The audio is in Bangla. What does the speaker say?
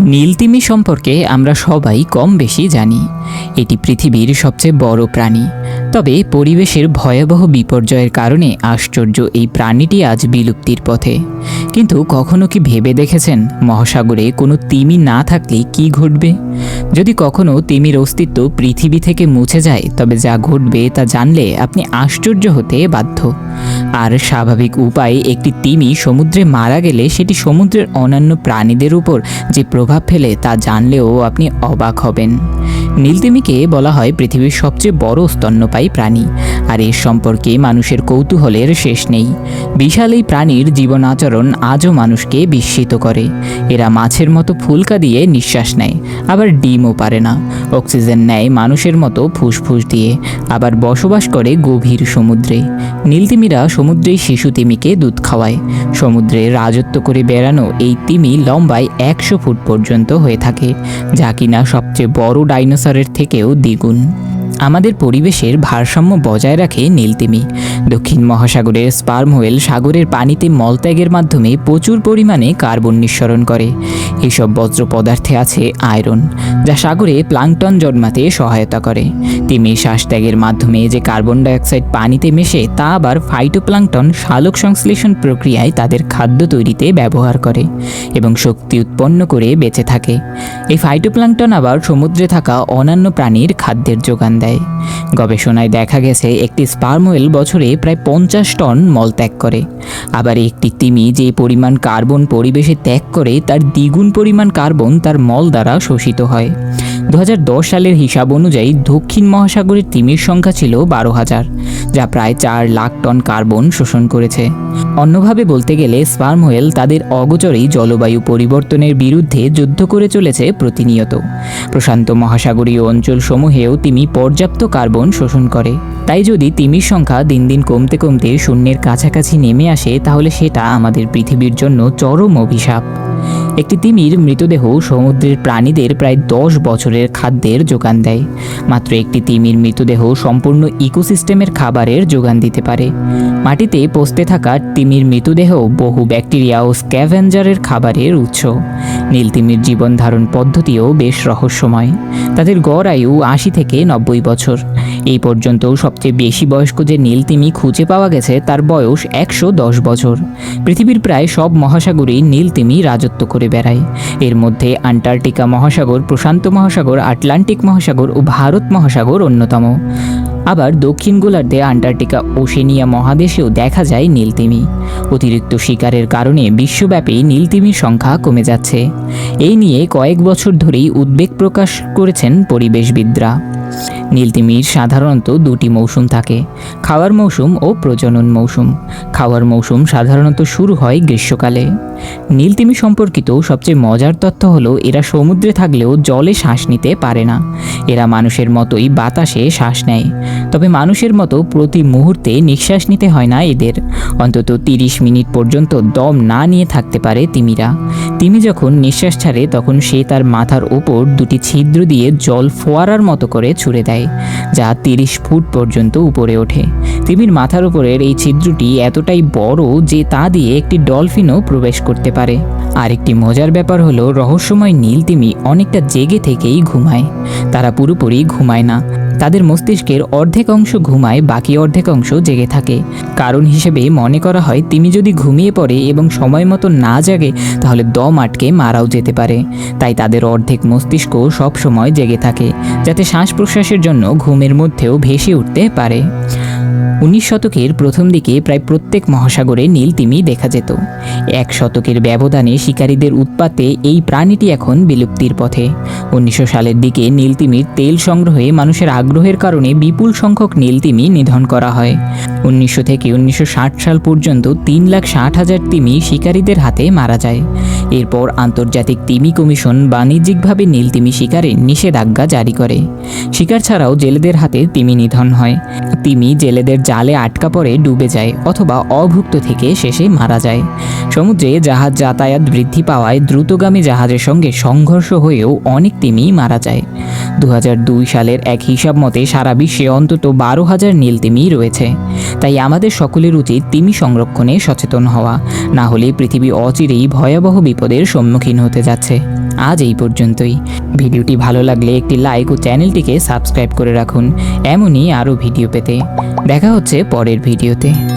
নীলতিমি সম্পর্কে আমরা সবাই কম বেশি জানি। এটি পৃথিবীর সবচেয়ে বড় প্রাণী। তবে পরিবেশের ভয়াবহ বিপর্যয়ের কারণে আশ্চর্য এই প্রাণীটি আজ বিলুপ্তির পথে। কিন্তু কখনো কি ভেবে দেখেছেন মহাসাগরে কোনো তিমি না থাকলে কি ঘটবে? যদি কখনো তিমির অস্তিত্ব পৃথিবী থেকে মুছে যায়, তবে যা ঘটবে তা জানলে আপনি আশ্চর্য হতে বাধ্য। আর স্বাভাবিক উপায়ে একটি তিমি সমুদ্রে মারা গেলে সেটি সমুদ্রের অন্যান্য প্রাণীদের উপর যে প্রভাব ফেলে তা জানলেও আপনি অবাক হবেন। নীলতিমিকে বলা হয় পৃথিবীর সবচেয়ে বড় স্তন্যপায়ী প্রাণী, আর এর সম্পর্কে মানুষের কৌতূহলের শেষ নেই। বিশাল এই প্রাণীর জীবন আচরণ আজও মানুষকে বিস্মিত করে। এরা মাছের মতো ফুলকা দিয়ে নিঃশ্বাস নেয়, আবার ডিমও পারে না। অক্সিজেন নেয় মানুষের মতো ফুসফুস দিয়ে, আবার বসবাস করে গভীর সমুদ্রে। নীলতিমিরা সমুদ্রেই শিশু তিমিকে দুধ খাওয়ায়। সমুদ্রে রাজত্ব করে বেড়ানো এই তিমি লম্বায় 100 ফুট পর্যন্ত হয়ে থাকে, যা কিনা সবচেয়ে বড় ডাইনোসরের থেকেও দ্বিগুণ। আমাদের পরিবেশের ভারসাম্য বজায় রাখে নীলতিমি। দক্ষিণ মহাসাগরের স্পার্ম হোয়েল সাগরের পানিতে মলত্যাগের মাধ্যমে প্রচুর পরিমাণে কার্বন নিঃসরণ করে। এসব বজ্র পদার্থে আছে আয়রন, যা সাগরে প্লাঙ্কটন জন্মাতে সহায়তা করে। তিমির শ্বাসত্যাগের মাধ্যমে যে কার্বন ডাইঅক্সাইড পানিতে মেশে, তা আবার ফাইটোপ্লাঙ্কটন সালোক সংশ্লেষণ প্রক্রিয়ায় তাদের খাদ্য তৈরিতে ব্যবহার করে এবং শক্তি উৎপন্ন করে বেঁচে থাকে। এই ফাইটোপ্লাঙ্কটন আবার সমুদ্রে থাকা অন্যান্য প্রাণীর খাদ্যের যোগান দেয়। গবেষণায় দেখা গেছে একটি স্পার্ম হোয়েল বছরে প্রায় 50 টন মল ত্যাগ করে। আবার একটি তিমি যে পরিমাণ কার্বন পরিবেশে ত্যাগ করে, তার দ্বিগুণ পরিমাণ কার্বন তার মল দ্বারা শোষিত হয়। 2010 সালের হিসাব অনুযায়ী দক্ষিণ মহাসাগরের তিমির সংখ্যা ছিল 12,000, যা প্রায় 4 লাখ টন কার্বন শোষণ করেছে। অন্যভাবে বলতে গেলে স্পার্ম হোয়েল তাদের অগোচরেই জলবায়ু পরিবর্তনের বিরুদ্ধে যুদ্ধ করে চলেছে প্রতিনিয়ত। প্রশান্ত মহাসাগরীয় অঞ্চলসমূহেও তিমি পর্যাপ্ত কার্বন শোষণ করে। তাই যদি তিমির সংখ্যা দিন দিন কমতে কমতে শূন্যের কাছাকাছি নেমে আসে, তাহলে সেটা আমাদের পৃথিবীর জন্য চরম অভিশাপ। একটি তিমির মৃতদেহ সমুদ্রের প্রাণীদের প্রায় 10 বছরের খাদ্যের যোগান দেয়। মাত্র একটি তিমির মৃতদেহ সম্পূর্ণ ইকোসিস্টেমের খাবারের যোগান দিতে পারে। মাটিতে পচতে থাকা তিমির মৃতদেহ বহু ব্যাকটেরিয়া ও স্ক্যাভেঞ্জারের খাবারের উৎস। নীলতিমির জীবন ধারণ পদ্ধতিও বেশ রহস্যময়। তাদের গড় আয়ু 80 থেকে 90 বছর। এই পর্যন্ত সবচেয়ে বেশি বয়স্ক যে নীলতিমি খুঁজে পাওয়া গেছে, তার বয়স 110 বছর। পৃথিবীর প্রায় সব মহাসাগরেই নীলতিমি রাজত্ব করে বেড়ায়। এর মধ্যে আন্টার্কটিকা মহাসাগর, প্রশান্ত মহাসাগর, আটলান্টিক মহাসাগর ও ভারত মহাসাগর অন্যতম। আবার দক্ষিণ গোলার্ধে আন্টার্কটিকা ওশেনিয়া মহাদেশেও দেখা যায় নীলতিমি। অতিরিক্ত শিকারের কারণে বিশ্বব্যাপী নীলতিমির সংখ্যা কমে যাচ্ছে। এই নিয়ে কয়েক বছর ধরেই উদ্বেগ প্রকাশ করেছেন পরিবেশবিদরা। নীলতিমির সাধারণত 2টি মৌসুম থাকে, খাওয়ার মৌসুম ও প্রজনন মৌসুম। খাওয়ার মৌসুম সাধারণত শুরু হয় গ্রীষ্মকালে। নীলতিমি সম্পর্কিত সবচেয়ে মজার তথ্য হলো, এরা সমুদ্রে থাকলেও জলে শ্বাস নিতে পারে না। এরা মানুষের মতোই বাতাসে শ্বাস নেয়, তবে মানুষের মতো প্রতি মুহূর্তে নিঃশ্বাস নিতে হয় না এদের। অন্তত 30 মিনিট পর্যন্ত দম না নিয়ে থাকতে পারে তিমিরা। তিমি যখন নিঃশ্বাস ছাড়ে, তখন সে তার মাথার ওপর 2টি ছিদ্র দিয়ে জল ফোয়ারার মতো করে ছুড়ে দেয়, যা 30 ফুট পর্যন্ত উপরে ওঠে। তিমির মাথার উপরের এই ছিদ্রটি এতটাই বড় যে তা দিয়ে একটি ডলফিনও প্রবেশ করতে পারে। আরেকটি মজার ব্যাপার হলো, রহস্যময় নীলতিমি অনেকটা জেগে থেকেই ঘুমায়। তারা পুরোপুরি ঘুমায় না। তাদের মস্তিষ্কের অর্ধেক অংশ ঘুমায়, বাকি অর্ধেক অংশ জেগে থাকে। কারণ হিসেবে মনে করা হয়, তিমি যদি ঘুমিয়ে পড়ে এবং সময় মতো না জাগে, তাহলে দম আটকে মারাও যেতে পারে। তাই তাদের অর্ধেক মস্তিষ্ক সব সময় জেগে থাকে, যাতে শ্বাস প্রশ্বাসের জন্য ঘুমের মধ্যেও ভেসে উঠতে পারে। 19 শতকের প্রথম দিকে প্রায় প্রত্যেক মহাসাগরে নীলতিমি দেখা যেত। 1 শতকের ব্যবধানে শিকারীদের উৎপাতে এই প্রাণীটি এখন বিলুপ্তির পথে। 1900 সালের দিকে নীলতিমির তেল সংগ্রহে মানুষের আগ্রহের কারণে বিপুল সংখ্যক নীলতিমি নিধন করা হয়। 1900 থেকে 1960 সাল পর্যন্ত 3,60,000 তিমি শিকারীদের হাতে মারা যায়। এরপর আন্তর্জাতিক তিমি কমিশন বাণিজ্যিকভাবে নীলতিমি শিকারে নিষেধাজ্ঞা জারি করে। শিকার ছাড়াও জেলেদের হাতে তিমি নিধন হয়। তিমি জেলেদের জালে আটকা পড়ে ডুবে যায় অথবা অভুক্ত থেকে শেষে মারা যায়। সমুদ্রে জাহাজ যাতায়াত বৃদ্ধি পাওয়ায় দ্রুতগামী জাহাজের সঙ্গে সংঘর্ষ হয়েও অনেক তিমি মারা যায়। 2002 সালের এক হিসাব মতে সারা বিশ্বে অন্তত 12,000 নীলতিমি রয়েছে। তাই আমাদের সকলের উচিত তিমি সংরক্ষণে সচেতন হওয়া না হলে পৃথিবী অচিরেই ভয়াবহ বিপদের সম্মুখীন হতে যাচ্ছে। আজ এই পর্যন্তই। ভিডিওটি ভালো লাগলে একটি লাইক ও চ্যানেলটিকে সাবস্ক্রাইব করে রাখুন এমনই আরও ভিডিও পেতে। দেখা হচ্ছে পরের ভিডিওতে।